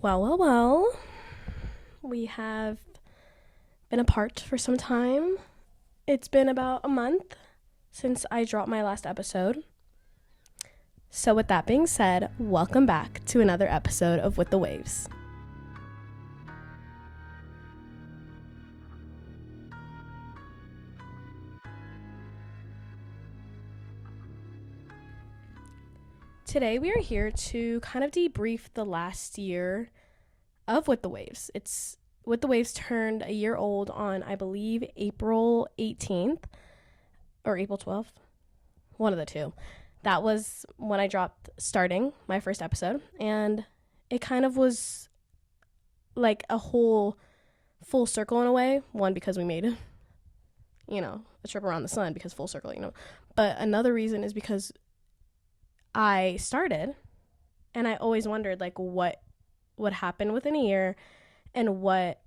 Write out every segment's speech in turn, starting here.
Well. We have been apart for some time. It's been about a month since I dropped my last episode. So with that being said, welcome back to another episode of With the Waves. Today we are here to kind of debrief the last year of With the Waves. With the Waves turned a year old on, I believe, April 18th or April 12th. One of the two. That was when I dropped starting my first episode, and it kind of was like a whole full circle in a way. One, because we made, a trip around the sun, because full circle, But another reason is because I started, and I always wondered, like, what would happen within a year and what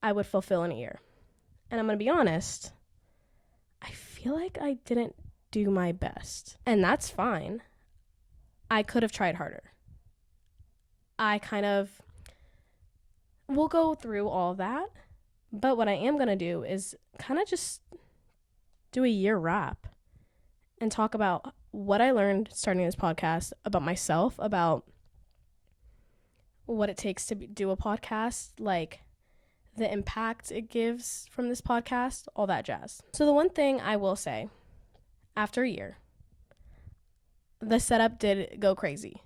I would fulfill in a year. And I'm going to be honest, I feel like I didn't do my best. And that's fine. I could have tried harder. We'll go through all of that. But what I am going to do is kind of just do a year wrap and talk about what I learned starting this podcast, about myself, about what it takes to do a podcast, like the impact it gives from this podcast, all that jazz. So the one thing I will say, after a year, the setup did go crazy.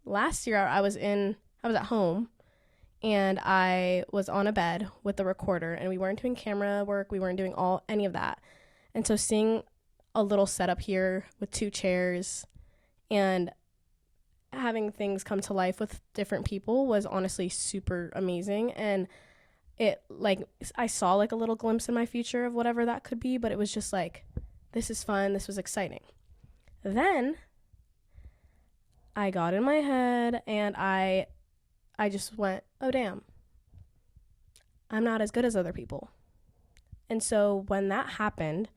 Last year I was at home and I was on a bed with the recorder, and we weren't doing camera work, we weren't doing any of that. And so seeing a little setup here with 2 chairs and having things come to life with different people was honestly super amazing. And it, like, I saw like a little glimpse in my future of whatever that could be, but it was just like, this is fun, this was exciting. Then I got in my head and I just went, oh damn, I'm not as good as other people. And so when that happened,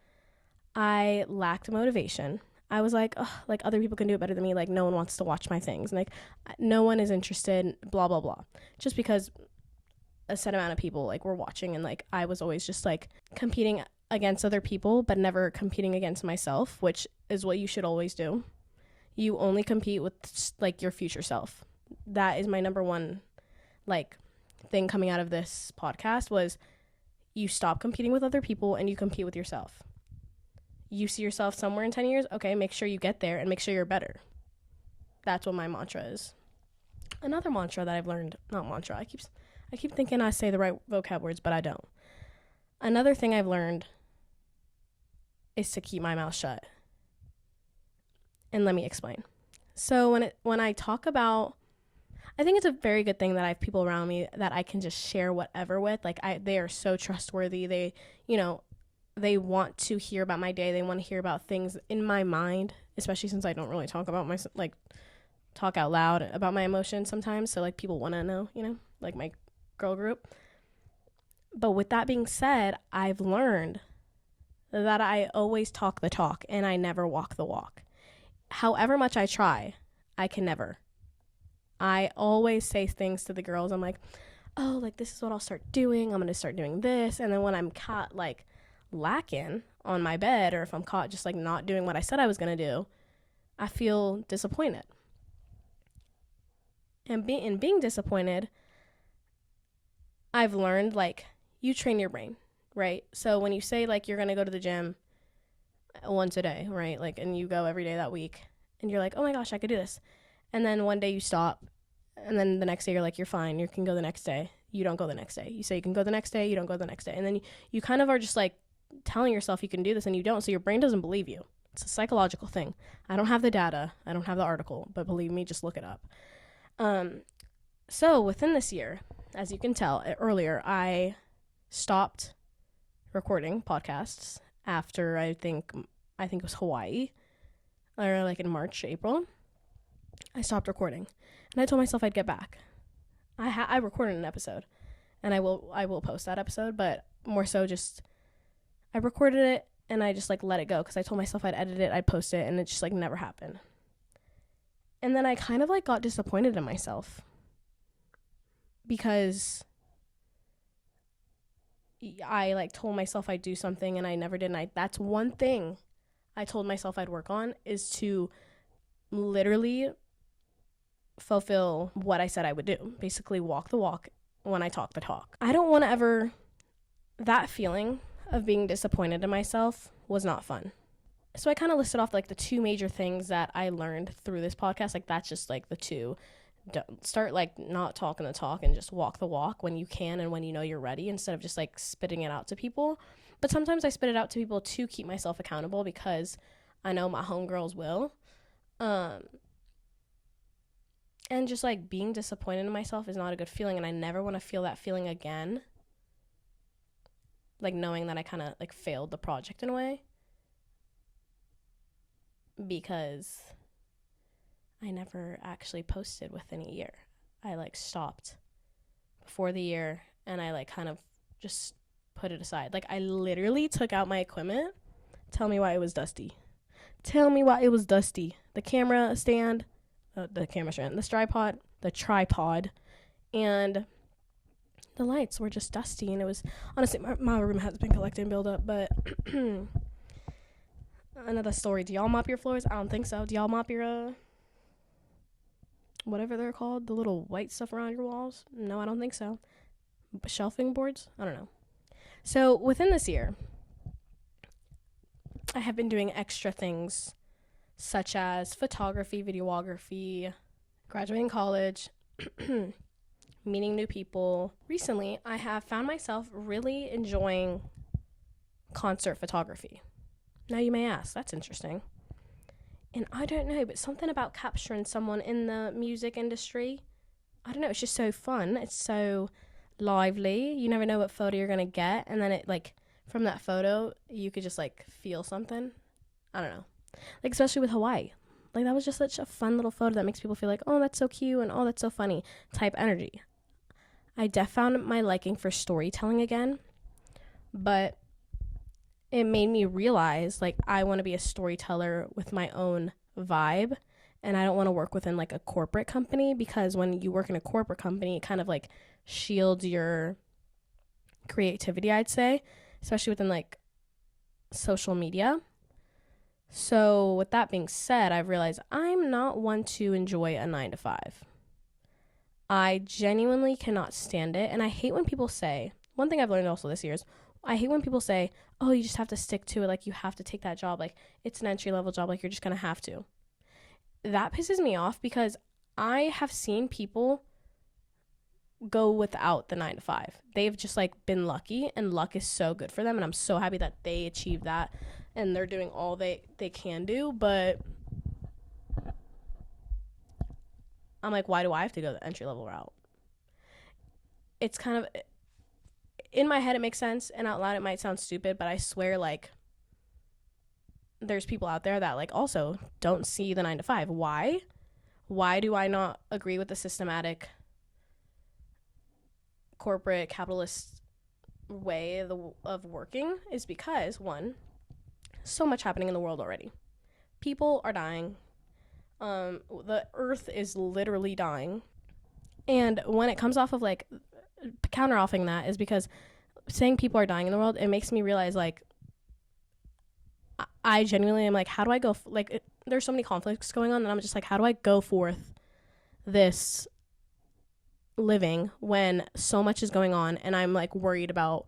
I lacked motivation. I was like, oh, like, other people can do it better than me. Like, no one wants to watch my things. Like, no one is interested, blah, blah, blah. Just because a set amount of people, like, were watching, and, like, I was always just, like, competing against other people, but never competing against myself, which is what you should always do. You only compete with, like, your future self. That is my number one, like, thing coming out of this podcast was you stop competing with other people and you compete with yourself. You see yourself somewhere in 10 years, okay, make sure you get there and make sure you're better. That's what my mantra is. Another mantra that I've learned, not mantra, I keep thinking I say the right vocab words, but I don't. Another thing I've learned is to keep my mouth shut. And let me explain. So when I talk about, I think it's a very good thing that I have people around me that I can just share whatever with. Like, they are so trustworthy. They want to hear about my day. They want to hear about things in my mind, especially since I don't really talk about talk out loud about my emotions sometimes. So, like, people want to know, like my girl group. But with that being said, I've learned that I always talk the talk and I never walk the walk. However much I try, I can never. I always say things to the girls. I'm like, oh, like, this is what I'll start doing. I'm going to start doing this. And then when I'm caught, like, lacking on my bed, or if I'm caught just, like, not doing what I said I was going to do, I feel disappointed. And being disappointed, I've learned, like, you train your brain, right? So when you say, like, you're going to go to the gym once a day, right? Like, and you go every day that week, and you're like, oh my gosh, I could do this. And then one day you stop, and then the next day you're like, you're fine, you can go the next day. You don't go the next day. You say you can go the next day, you don't go the next day. And then you kind of are just, like, telling yourself you can do this and you don't, so your brain doesn't believe you. It's a psychological thing. I don't have the data, I don't have the article, but believe me, just look it up. So within this year, as you can tell earlier, I stopped recording podcasts after I think it was Hawaii, or like in March, April. I stopped recording, and I told myself I'd get back. I recorded an episode, and I will post that episode, but more so just I recorded it and I just, like, let it go because I told myself I'd edit it, I'd post it, and it just, like, never happened. And then I kind of, like, got disappointed in myself because I like told myself I'd do something and I never did. And that's one thing I told myself I'd work on, is to literally fulfill what I said I would do. Basically walk the walk when I talk the talk. I don't want to ever, that feeling of being disappointed in myself was not fun. So I kind of listed off like the two major things that I learned through this podcast. Like that's just like the two. Don't start like not talking the talk and just walk the walk when you can and when you know you're ready, instead of just like spitting it out to people. But sometimes I spit it out to people to keep myself accountable, because I know my homegirls will. And just like being disappointed in myself is not a good feeling, and I never want to feel that feeling again. Like knowing that I kind of like failed the project in a way, because I never actually posted within a year. I like stopped before the year, and I like kind of just put it aside. Like I literally took out my equipment. Tell me why it was dusty. Tell me why it was dusty. The camera stand, the tripod, and the lights were just dusty. And it was, honestly, my room has been collecting buildup, but another story. Do y'all mop your floors? I don't think so. Do y'all mop your whatever they're called, the little white stuff around your walls? No, I don't think so. Shelving boards? I don't know. So within this year, I have been doing extra things such as photography, videography, graduating college, meeting new people. Recently, I have found myself really enjoying concert photography. Now you may ask, that's interesting. And I don't know, but something about capturing someone in the music industry, I don't know, it's just so fun. It's so lively. You never know what photo you're going to get. And then it like, from that photo, you could just like feel something. I don't know. Like especially with Hawaii. Like that was just such a fun little photo that makes people feel like, oh, that's so cute and oh, that's so funny type energy. I found my liking for storytelling again, but it made me realize like I want to be a storyteller with my own vibe, and I don't want to work within like a corporate company, because when you work in a corporate company, it kind of like shields your creativity, I'd say, especially within like social media. So with that being said, I've realized I'm not one to enjoy a 9-to-5. I genuinely cannot stand it. And I hate when people say, one thing I've learned also this year is, I hate when people say, oh, you just have to stick to it. Like you have to take that job. Like it's an entry level job. Like you're just going to have to. That pisses me off, because I have seen people go without the 9-to-5. They've just like been lucky, and luck is so good for them. And I'm so happy that they achieved that and they're doing all they can do. But I'm like, why do I have to go the entry level route? It's kind of, in my head it makes sense, and out loud it might sound stupid, but I swear like there's people out there that like also don't see the 9-to-5. Why do I not agree with the systematic corporate capitalist way of working? Is because, one, so much happening in the world already. People are dying. The earth is literally dying. And when it comes off of like counter-offing that, is because saying people are dying in the world, it makes me realize like I genuinely am like, how do I go there's so many conflicts going on, and I'm just like, how do I go forth this living when so much is going on, and I'm like worried about,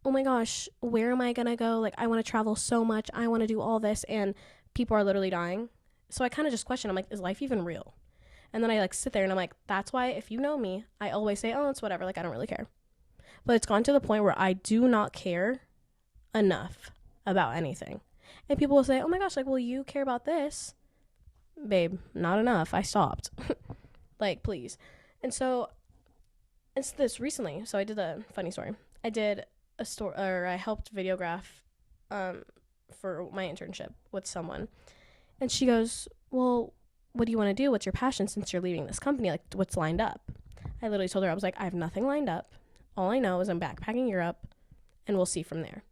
oh my gosh, where am I gonna go? Like I want to travel so much, I want to do all this, and people are literally dying. So I kind of just question, I'm like, is life even real? And then I like sit there and I'm like, that's why, if you know me, I always say, oh, it's whatever, like I don't really care. But it's gone to the point where I do not care enough about anything. And people will say, oh my gosh, like, well, you care about this. Babe, not enough. I stopped. Like, please. And so it's this recently. So I did a funny story. I did a story, or I helped videograph for my internship with someone. And she goes, well, what do you want to do? What's your passion since you're leaving this company? Like, what's lined up? I literally told her, I was like, I have nothing lined up. All I know is I'm backpacking Europe, and we'll see from there.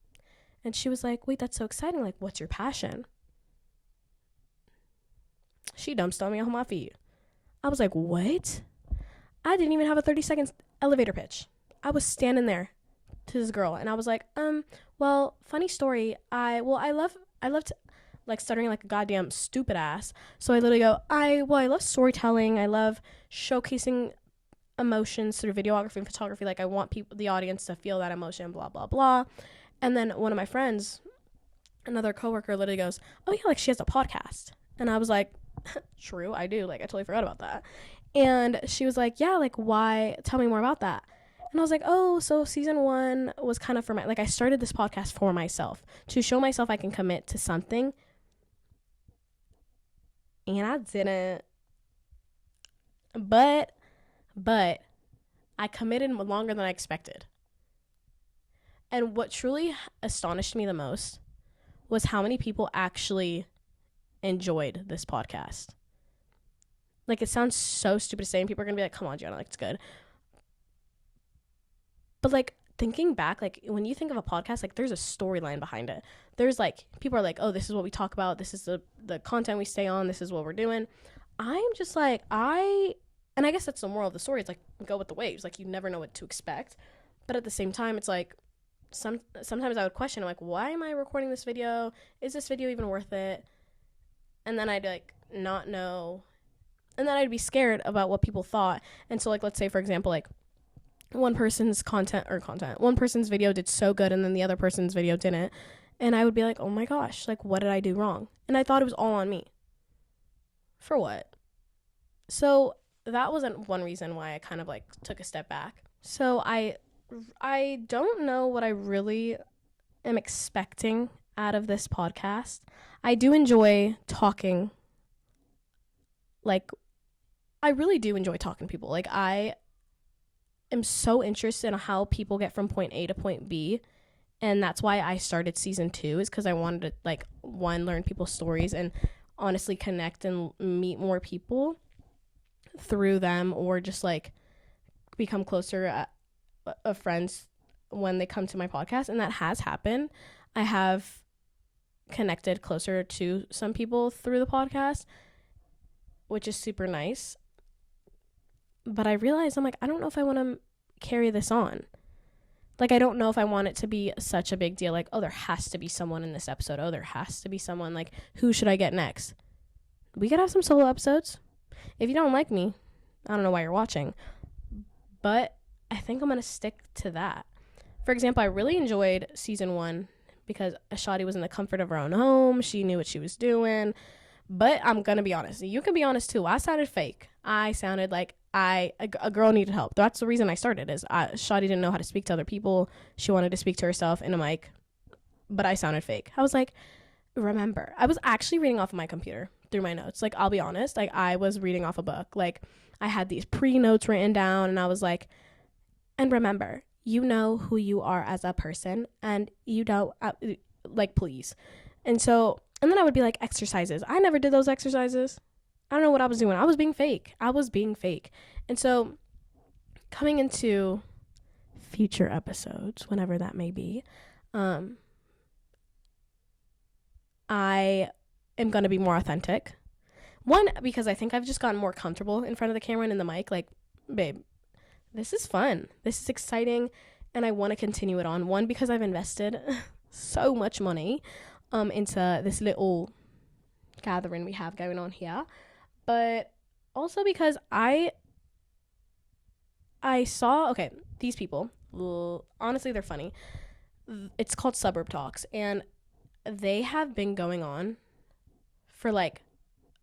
And she was like, wait, that's so exciting. Like, what's your passion? She dumped on me on my feet. I was like, what? I didn't even have a 30-second elevator pitch. I was standing there to this girl, and I was like, well, funny story. I love like stuttering like a goddamn stupid ass. So I literally go, I love storytelling. I love showcasing emotions through videography and photography. Like I want the audience to feel that emotion, blah, blah, blah. And then one of my friends, another coworker, literally goes, oh yeah, like she has a podcast. And I was like, true, I do. Like I totally forgot about that. And she was like, yeah, like why? Tell me more about that. And I was like, oh, so season 1 was kind of for I started this podcast for myself to show myself I can commit to something. And I didn't. But I committed longer than I expected. And what truly astonished me the most was how many people actually enjoyed this podcast. Like, it sounds so stupid to say, and people are going to be like, come on, Gianna, like, it's good. But, like, thinking back, like, when you think of a podcast, like, there's a storyline behind it. There's, like, people are like, oh, this is what we talk about. This is the content we stay on. This is what we're doing. I'm just like, and I guess that's the moral of the story. It's like, go with the waves. Like, you never know what to expect. But at the same time, it's like, sometimes I would question, I'm like, why am I recording this video? Is this video even worth it? And then I'd, like, not know. And then I'd be scared about what people thought. And so, like, let's say, for example, like, one person's one person's video did so good, and then the other person's video didn't. And I would be like, oh my gosh, like, what did I do wrong? And I thought it was all on me. For what? So that wasn't one reason why I kind of, like, took a step back. So I don't know what I really am expecting out of this podcast. I do enjoy talking. Like, I really do enjoy talking to people. Like, I am so interested in how people get from point A to point B. And that's why I started season 2, is because I wanted to, like, one, learn people's stories and honestly connect and meet more people through them, or just, like, become closer of friends when they come to my podcast. And that has happened. I have connected closer to some people through the podcast, which is super nice. But I realized, I'm like, I don't know if I want to carry this on. Like, I don't know if I want it to be such a big deal. Like, oh, there has to be someone in this episode. Oh, there has to be someone. Like, who should I get next? We could have some solo episodes. If you don't like me, I don't know why you're watching. But I think I'm going to stick to that. For example, I really enjoyed season 1 because Ashadi was in the comfort of her own home. She knew what she was doing. But I'm going to be honest. You can be honest, too. I sounded fake. I sounded like a girl needed help. That's the reason I started, is Shadi didn't know how to speak to other people. She wanted to speak to herself in a mic, but I sounded fake. I was like, remember, I was actually reading off of my computer through my notes. Like, I'll be honest, like, I was reading off a book. Like, I had these pre-notes written down, and I was like, and remember, you know who you are as a person, and you don't, like, please. And so, and then I would be like, exercises. I never did those exercises. I don't know what I was doing. I was being fake. And so, coming into future episodes, whenever that may be, I am going to be more authentic. One, because I think I've just gotten more comfortable in front of the camera and in the mic. Like, babe, this is fun. This is exciting. And I want to continue it on. One, because I've invested so much money into this little gathering we have going on here. But also because I saw, okay, these people, honestly, they're funny. It's called Suburb Talks, and they have been going on for, like,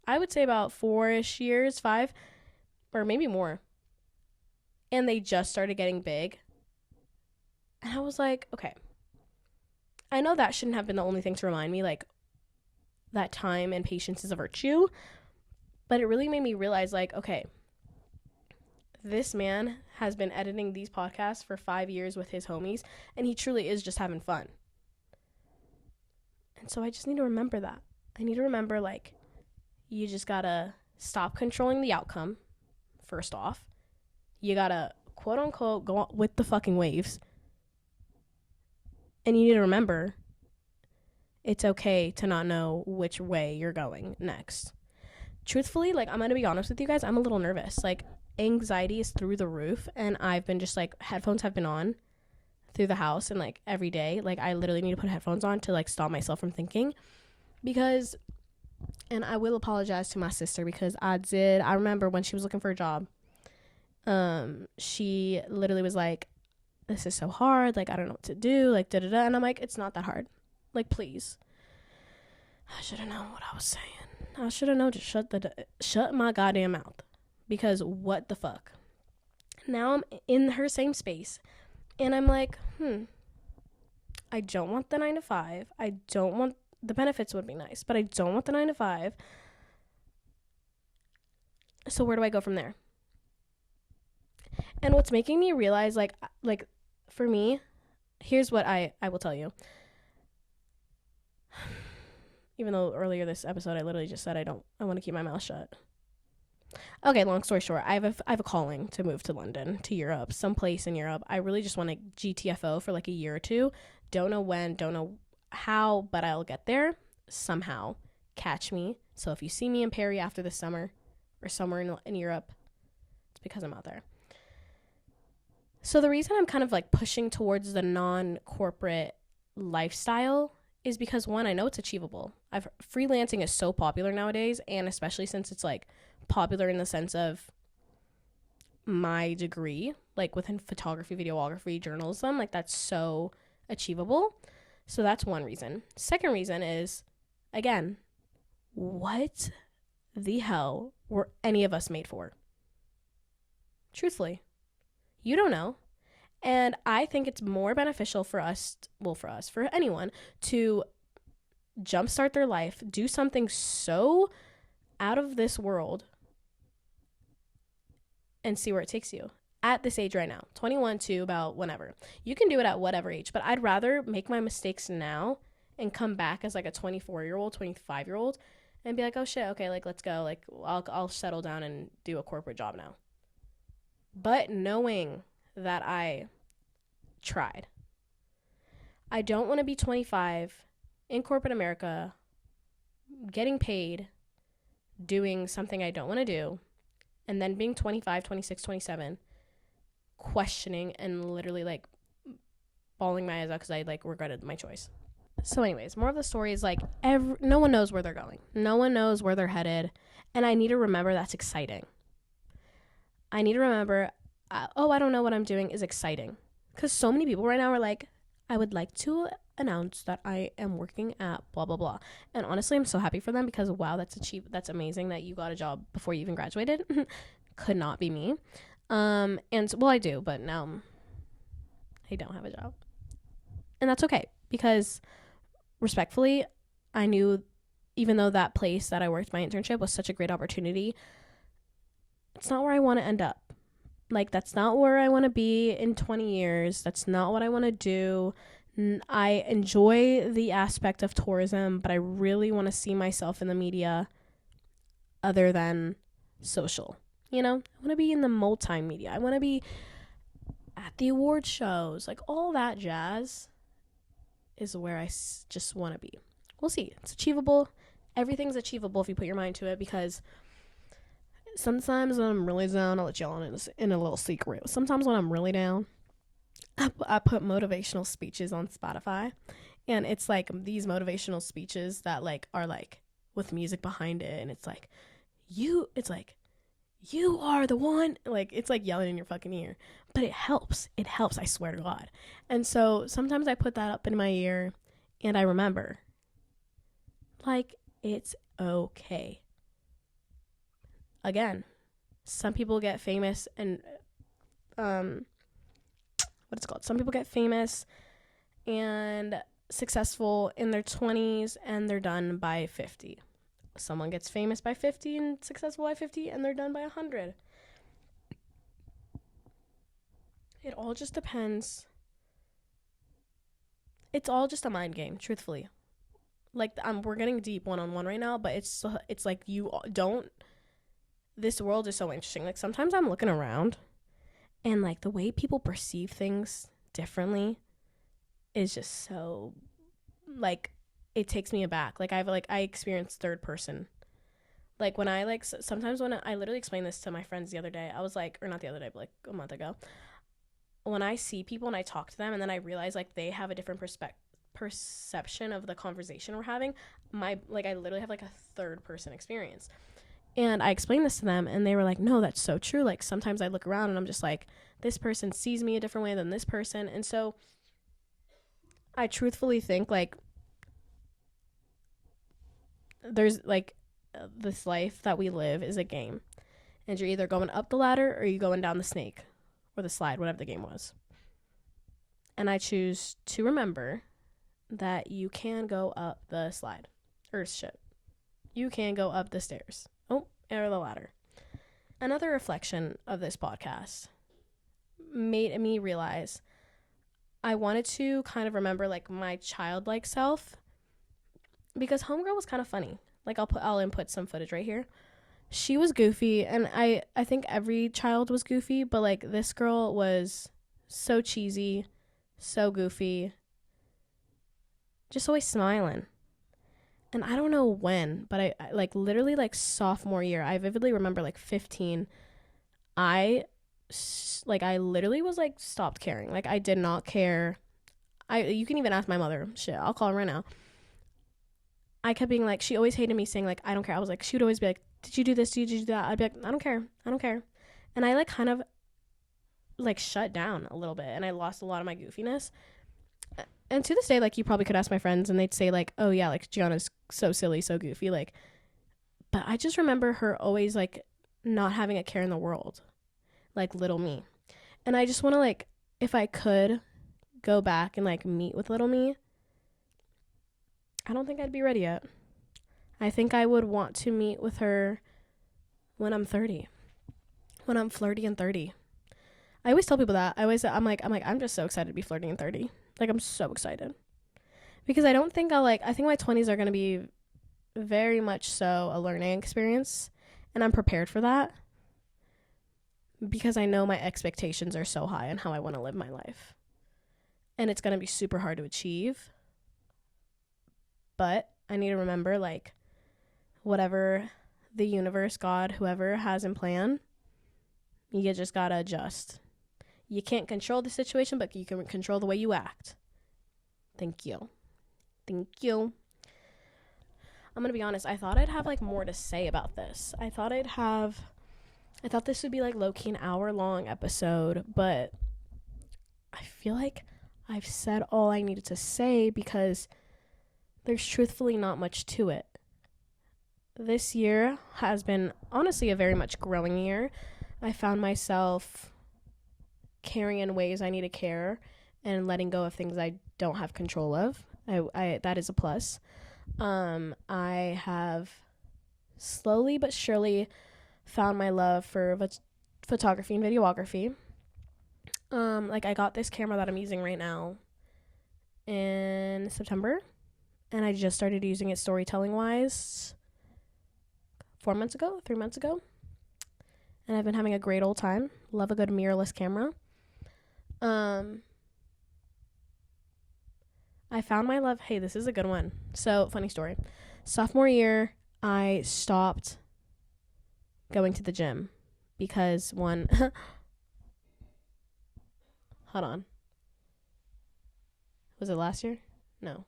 I would say about 4-ish years, 5, or maybe more. And they just started getting big. And I was like, okay, I know that shouldn't have been the only thing to remind me, like, that time and patience is a virtue. But it really made me realize, like, okay, this man has been editing these podcasts for 5 years with his homies, and he truly is just having fun. And so I just need to remember that. I need to remember, like, you just gotta stop controlling the outcome, first off. You gotta, quote unquote, go on with the fucking waves. And you need to remember, it's okay to not know which way you're going next. Truthfully, like, I'm gonna be honest with you guys, I'm a little nervous. Like, anxiety is through the roof, and I've been just like, headphones have been on through the house, and like every day, like I literally need to put headphones on to like stop myself from thinking, because, and I will apologize to my sister, because I remember when she was looking for a job, she literally was like, this is so hard, like I don't know what to do, like da da da, and I'm like, it's not that hard, like please. I should have known what I was saying. I should have known to shut my goddamn mouth, because what the fuck. Now I'm in her same space, and I'm like, I don't want the 9 to 5. I don't want, the benefits would be nice, but I don't want the 9 to 5. So where do I go from there? And what's making me realize, like for me, here's what I will tell you. Even though earlier this episode I literally just said I want to keep my mouth shut. Okay, long story short, I have a calling to move to London, to Europe, someplace in Europe. I really just want to GTFO for like a year or two. Don't know when, don't know how, but I'll get there somehow. Catch me. So if you see me in Paris after the summer or somewhere in Europe, it's because I'm out there. So the reason I'm kind of like pushing towards the non-corporate lifestyle is because, one, I know it's achievable. Freelancing is so popular nowadays, and especially since it's like popular in the sense of my degree, like within photography, videography, journalism, like that's so achievable. So that's one reason. Second reason is, again, what the hell were any of us made for? Truthfully, you don't know. And I think it's more beneficial for anyone to jumpstart their life, do something so out of this world, and see where it takes you. At this age right now, 21 to about whenever. You can do it at whatever age, but I'd rather make my mistakes now and come back as like a 24-year-old, 25-year-old and be like, oh shit, okay, like let's go. Like I'll settle down and do a corporate job now. But knowing that I tried. I don't want to be 25 in corporate America, getting paid, doing something I don't want to do, and then being 25, 26, 27, questioning and literally like bawling my eyes out because I like regretted my choice. So anyways, more of the story is like no one knows where they're going. No one knows where they're headed. And I need to remember that's exciting. I need to remember, I don't know what I'm doing is exciting. Because so many people right now are like, I would like to announce that I am working at blah, blah, blah. And honestly, I'm so happy for them because, wow, that's amazing that you got a job before you even graduated. Could not be me. And well, I do, but now I don't have a job. And that's okay because respectfully, I knew even though that place that I worked my internship was such a great opportunity, it's not where I want to end up. Like, that's not where I want to be in 20 years. That's not what I want to do. I enjoy the aspect of tourism, but I really want to see myself in the media other than social. You know, I want to be in the multimedia. I want to be at the award shows. Like, all that jazz is where I just want to be. We'll see. It's achievable. Everything's achievable if you put your mind to it, because sometimes when I'm really down, I'll let y'all in a little secret. Sometimes when I'm really down, I put motivational speeches on Spotify, and it's like these motivational speeches that like are like with music behind it, and it's like you are the one, like it's like yelling in your fucking ear, but it helps, I swear to God. And so sometimes I put that up in my ear and I remember, like, it's okay. Again, some people get famous and some people get famous and successful in their 20s and they're done by 50. Someone gets famous by 50 and successful by 50 and they're done by 100. It all just depends. It's all just a mind game, truthfully. Like, we're getting deep one-on-one right now, but it's like this world is so interesting. Like, sometimes I'm looking around and like the way people perceive things differently is just so, like, it takes me aback. Like, I experience third person Like when I like sometimes when I literally explained this to my friends the other day, I was like, or not the other day, but like a month ago, when I see people and I talk to them and then I realize like they have a different perception of the conversation we're having, my like I literally have like a third person experience. And I explained this to them and they were like, no, that's so true. Like sometimes I look around and I'm just like, this person sees me a different way than this person. And so I truthfully think like there's like this life that we live is a game. And you're either going up the ladder or you're going down the snake or the slide, whatever the game was. And I choose to remember that you can go up the slide. Or shit. You can go up the stairs. Oh, or the ladder. Another reflection of this podcast made me realize I wanted to kind of remember like my childlike self, because Homegirl was kind of funny. Like I'll input some footage right here. She was goofy, and I think every child was goofy, but like this girl was so cheesy, so goofy, just always smiling. And I don't know when, but I like literally like sophomore year, I vividly remember like 15, I literally was like stopped caring. Like I did not care. You can even ask my mother. Shit, I'll call her right now. I kept being like, she always hated me saying like, I don't care. I was like, she would always be like, did you do this? Did you do that? I'd be like, I don't care. I don't care. And I like kind of like shut down a little bit and I lost a lot of my goofiness. And to this day, like you probably could ask my friends and they'd say like, oh yeah, like Gianna's so silly, so goofy. Like, but I just remember her always like not having a care in the world, like little me. And I just want to like, if I could go back and like meet with little me, I don't think I'd be ready yet. I think I would want to meet with her when I'm 30, when I'm flirty and 30. I always tell people that. I'm like, I'm just so excited to be flirty and 30. Like, I'm so excited. Because I don't think I think my 20s are going to be very much so a learning experience. And I'm prepared for that. Because I know my expectations are so high on how I want to live my life. And it's going to be super hard to achieve. But I need to remember, like, whatever the universe, God, whoever has in plan, you just got to adjust. You can't control the situation, but you can control the way you act. Thank you. Thank you. I'm going to be honest. I thought I'd have, like, more to say about this. I thought this would be, like, low-key an hour-long episode, but I feel like I've said all I needed to say because there's truthfully not much to it. This year has been honestly a very much growing year. I found myself caring in ways I need to care and letting go of things I don't have control of. I that is a plus. I have slowly but surely found my love for photography and videography. Like I got this camera that I'm using right now in September, and I just started using it storytelling wise 3 months ago. And I've been having a great old time. Love a good mirrorless camera. I found my love. Hey, this is a good one. So, funny story. Sophomore year, I stopped going to the gym because one... Hold on. Was it last year? No.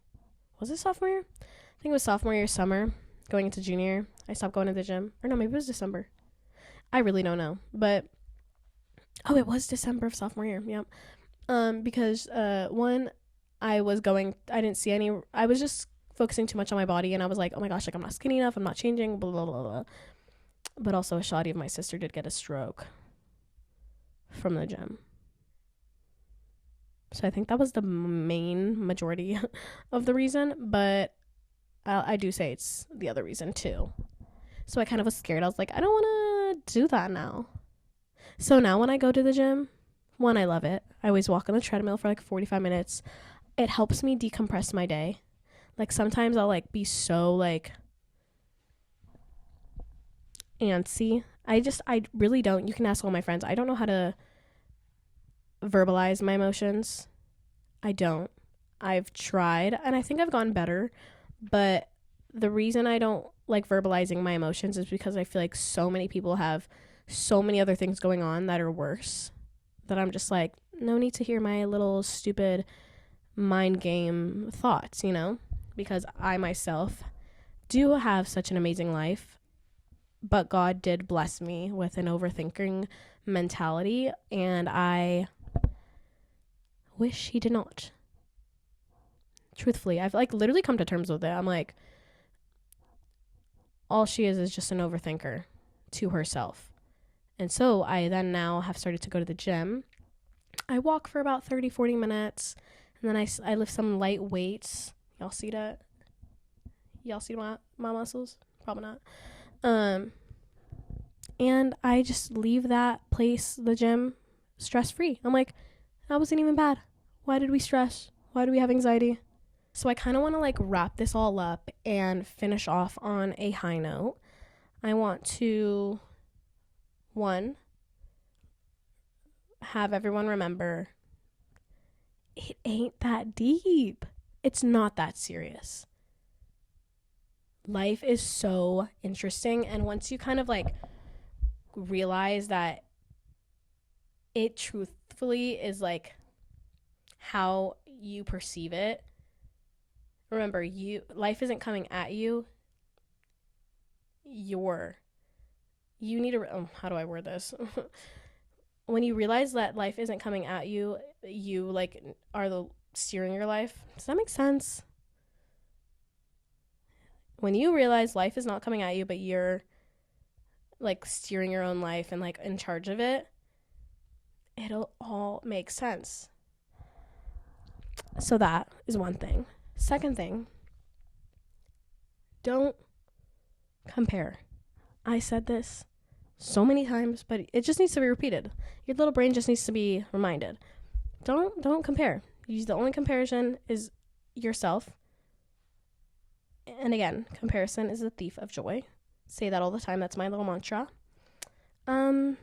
Was it sophomore year? I think it was sophomore year summer, going into junior year. I stopped going to the gym. Or no, maybe it was December. I really don't know. But, oh, it was December of sophomore year. Yep. Because, one, I was just focusing too much on my body, and I was like, oh my gosh, like, I'm not skinny enough, I'm not changing, blah, blah, blah, blah. But also, a shoddy of my sister did get a stroke from the gym. So I think that was the main majority of the reason, but I do say it's the other reason too. So I kind of was scared. I was like, I don't want to do that now. So now when I go to the gym, one, I love it. I always walk on the treadmill for like 45 minutes. It helps me decompress my day. Like sometimes I'll like be so like antsy. I really don't. You can ask all my friends. I don't know how to verbalize my emotions. I don't. I've tried and I think I've gotten better, but the reason I don't like verbalizing my emotions is because I feel like so many people have so many other things going on that are worse, that I'm just like, no need to hear my little stupid mind game thoughts, you know? Because I myself do have such an amazing life, but God did bless me with an overthinking mentality, and I wish he did not. Truthfully, I've like literally come to terms with it. I'm like, all she is just an overthinker to herself. And so I then now have started to go to the gym. I walk for about 30-40 minutes, and then I lift some light weights. Y'all see that? Y'all see my muscles? Probably not. And I just leave that place, the gym, stress free. I'm like, that wasn't even bad. Why did we stress? Why do we have anxiety? So I kind of want to like wrap this all up and finish off on a high note. I want to, one, have everyone remember, it ain't that deep. It's not that serious. Life is so interesting, and once you kind of like realize that it truthfully is like how you perceive it. Remember, life isn't coming at you. You need to, how do I word this? When you realize that life isn't coming at you, you like are the steering your life. Does that make sense? When you realize life is not coming at you, but you're like steering your own life and like in charge of it, it'll all make sense. So that is one thing. Second thing, don't compare. I said this so many times, but it just needs to be repeated. Your little brain just needs to be reminded. Don't compare. The only comparison is yourself. And again, comparison is the thief of joy. Say that all the time. That's my little mantra. And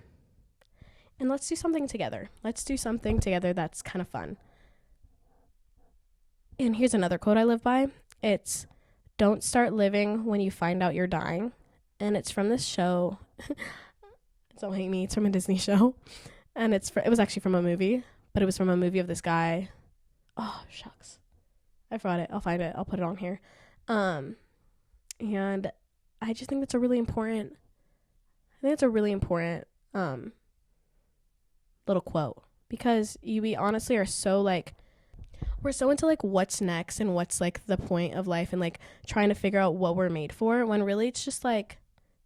let's do something together. Let's do something together that's kind of fun. And here's another quote I live by. It's, don't start living when you find out you're dying. And it's from this show. Don't hate me. It's from a Disney show. And it was actually from a movie. But it was from a movie of this guy. Oh, shucks. I forgot it. I'll find it. I'll put it on here. And I just think that's a really important little quote, because we honestly are so like, we're so into like what's next and what's like the point of life and like trying to figure out what we're made for, when really it's just like,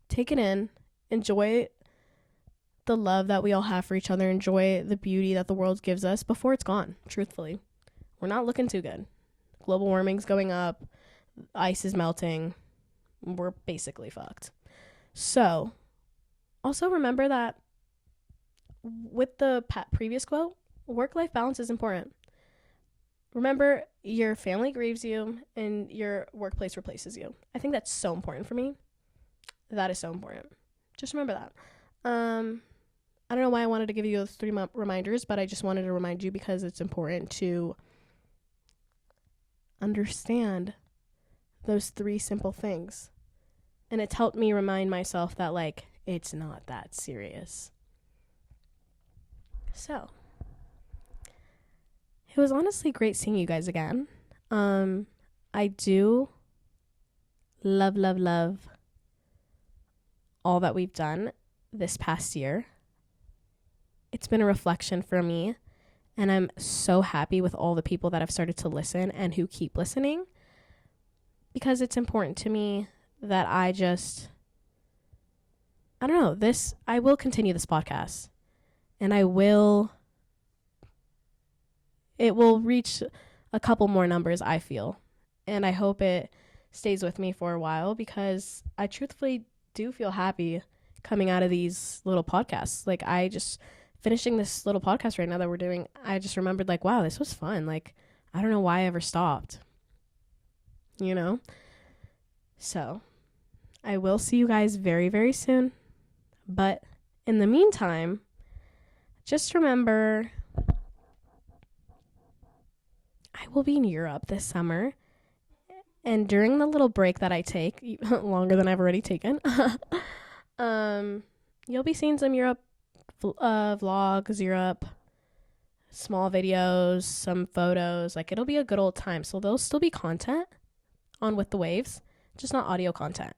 take it in, enjoy the love that we all have for each other, enjoy the beauty that the world gives us before it's gone. Truthfully, we're not looking too good. Global warming's going up, ice is melting, we're basically fucked. So also remember that with the previous quote, work-life balance is important. Remember, your family grieves you and your workplace replaces you. I think that's so important for me. That is so important. Just remember that. I don't know why I wanted to give you those 3 reminders, but I just wanted to remind you because it's important to understand those 3 simple things. And it's helped me remind myself that, like, it's not that serious. So, it was honestly great seeing you guys again. I do love all that we've done this past year. It's been a reflection for me, and I'm so happy with all the people that have started to listen and who keep listening, because it's important to me that I will continue this podcast, and it will reach a couple more numbers, I feel, and I hope it stays with me for a while, because I truthfully do feel happy coming out of these little podcasts. Like, I just finishing this little podcast right now that we're doing, I just remembered, like, wow, this was fun. Like, I don't know why I ever stopped, you know? So I will see you guys very, very soon. But in the meantime, just remember, I will be in Europe this summer. And during the little break that I take, longer than I've already taken, you'll be seeing some Europe vlogs, Europe, small videos, some photos. Like, it'll be a good old time. So there'll still be content on With the Waves, just not audio content.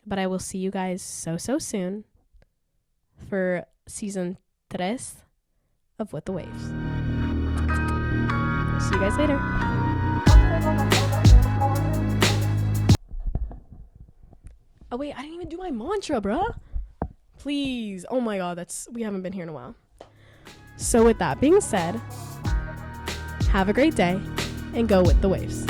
But I will see you guys so soon for season 3 of With the Waves. See you guys later. Oh wait, I didn't even do my mantra, bruh. Please. Oh my god, we haven't been here in a while. So with that being said, have a great day and go with the waves.